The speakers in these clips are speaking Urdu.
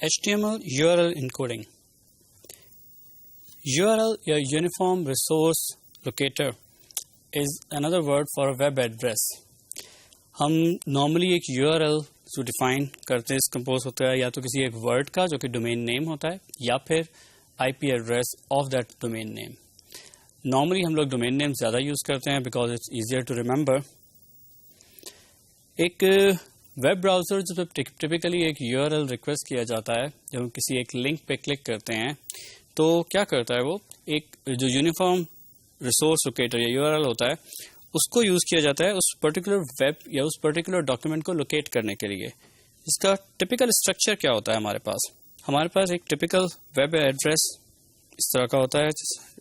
HTML URL encoding. URL یا Uniform Resource Locator is another word for a web address. ہم نارملی ایک URL جو ڈیفائن کرتے ہیں اس کمپوز ہوتا ہے یا تو کسی ایک ورڈ کا جو کہ ڈومین نیم ہوتا ہے یا پھر IP address of that domain name. Normally ہم لوگ ڈومین نیم زیادہ یوز کرتے ہیں because it's easier to remember. ایک ویب براؤزر جب ٹپیکلی ایک URL ریکویسٹ کیا جاتا ہے جب ہم کسی ایک لنک پہ کلک کرتے ہیں تو کیا کرتا ہے وہ ایک جو یونیفارم ریسورس لوکیٹر یا URL ہوتا ہے اس کو یوز کیا جاتا ہے اس پرٹیکولر ویب یا اس پرٹیکولر ڈاکیومنٹ کو لوکیٹ کرنے کے لیے. اس کا ٹپیکل اسٹرکچر کیا ہوتا ہے ہمارے پاس ایک ٹپیکل ویب ایڈریس اس طرح کا ہوتا ہے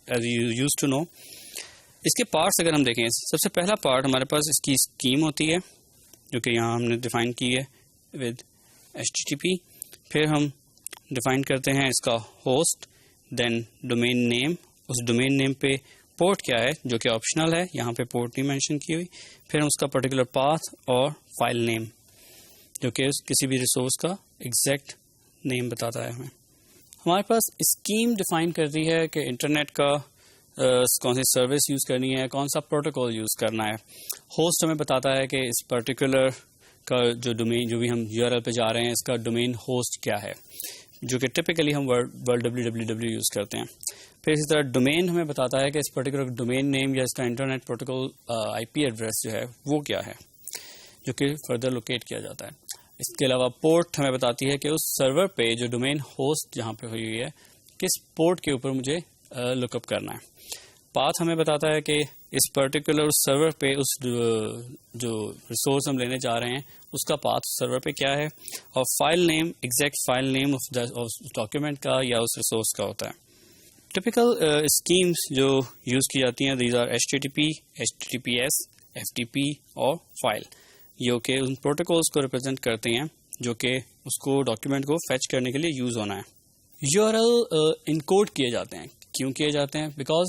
as you use to know. اس کے پارٹس اگر ہم دیکھیں سب سے پہلا پارٹ ہمارے پاس اس کی اسکیم ہوتی ہے جو کہ یہاں ہم نے ڈیفائن کی ہے ود HTTP. پھر ہم ڈیفائن کرتے ہیں اس کا ہوسٹ, دین ڈومین نیم, اس ڈومین نیم پہ پورٹ کیا ہے جو کہ آپشنل ہے, یہاں پہ پورٹ نہیں مینشن کی ہوئی. پھر ہم اس کا پرٹیکولر پاتھ اور فائل نیم جو کہ کسی بھی ریسورس کا ایگزیکٹ نیم بتاتا ہے ہمیں. ہمارے پاس اسکیم ڈیفائن کرتی ہے کہ انٹرنیٹ کا کون سی سروس یوز کرنی ہے, کون سا پروٹوکول یوز کرنا ہے. ہوسٹ ہمیں بتاتا ہے کہ اس پرٹیکولر کا جو ڈومین جو بھی ہم URL پہ جا رہے ہیں اس کا ڈومین ہوسٹ کیا ہے جو کہ ٹپیکلی ہم ورلڈ www یوز کرتے ہیں. پھر اسی طرح ڈومین ہمیں بتاتا ہے کہ اس پرٹیکولر ڈومین نیم یا اس کا انٹرنیٹ پروٹوکول IP ایڈریس جو ہے وہ کیا ہے جو کہ فردر لوکیٹ کیا جاتا ہے. اس کے علاوہ پورٹ ہمیں بتاتی ہے کہ اس سرور پہ جو ڈومین ہوسٹ جہاں پہ ہوئی ہوئی ہے کس پورٹ کے اوپر مجھے لک اپ کرنا ہے. پاتھ ہمیں بتاتا ہے کہ اس پرٹیکولر سرور پہ اس جو ریسورس ہم لینے جا رہے ہیں اس کا پاتھ سرور پہ کیا ہے. اور file name exact file name of document کا یا اس ریسورس کا ہوتا ہے. ٹپیکل اسکیمز جو یوز کی جاتی ہیں these are HTTP, HTTPS, FTP اور فائل, جو کہ ان پروٹوکولز کو ریپرزینٹ کرتے ہیں جو کہ اس کو ڈاکیومنٹ کو فیچ کرنے کے لیے یوز ہونا ہے. URL انکوڈ کیے جاتے ہیں. کیوں کیے جاتے ہیں؟ بیکاز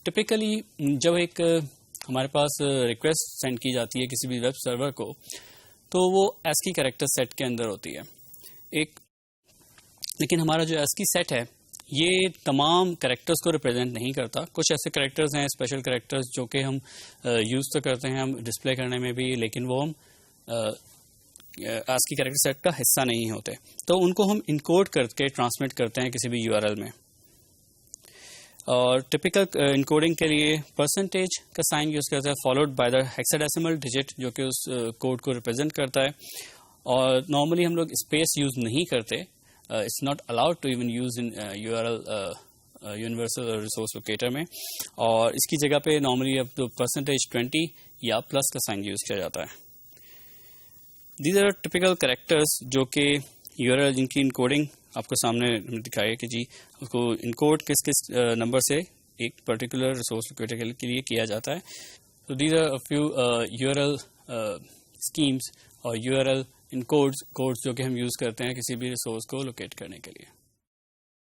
ٹپیکلی جب ایک ہمارے پاس ریکویسٹ سینڈ کی جاتی ہے کسی بھی ویب سرور کو تو وہ ASCII کریکٹر سیٹ کے اندر ہوتی ہے ایک, لیکن ہمارا جو ASCII سیٹ ہے یہ تمام کریکٹرز کو ریپرزینٹ نہیں کرتا. کچھ ایسے کریکٹرز ہیں اسپیشل کریکٹرز جو کہ ہم یوز تو کرتے ہیں ہم ڈسپلے کرنے میں بھی, لیکن وہ ہم ASCII کریکٹر سیٹ کا حصہ نہیں ہوتے, تو ان کو ہم انکوڈ کر کے ٹرانسمٹ کرتے ہیں کسی بھی URL میں. اور ٹپیکل انکوڈنگ کے لیے پرسنٹیج کا سائن یوز کرتا ہے followed by the hexadecimal digit جو کہ اس کوڈ کو ریپرزینٹ کرتا ہے. اور نارملی ہم لوگ اسپیس یوز نہیں کرتے, it's not allowed to even use in URL universal resource locator میں. اور اس کی جگہ پہ نارملی اب تو پرسنٹیج 20 یا پلس کا سائن یوز کیا جاتا ہے. دیز آر ٹپیکل کریکٹرز جو کہ URL جن کی انکوڈنگ آپ کو سامنے دکھائے کہ جی اس کو انکوڈ کس کس نمبر سے ایک پرٹیکولر ریسورس لوکیٹر کے لیے کیا جاتا ہے. تو these are few URL schemes اور URL انکوڈز جو کہ ہم یوز کرتے ہیں کسی بھی ریسورس کو لوکیٹ کرنے کے لیے.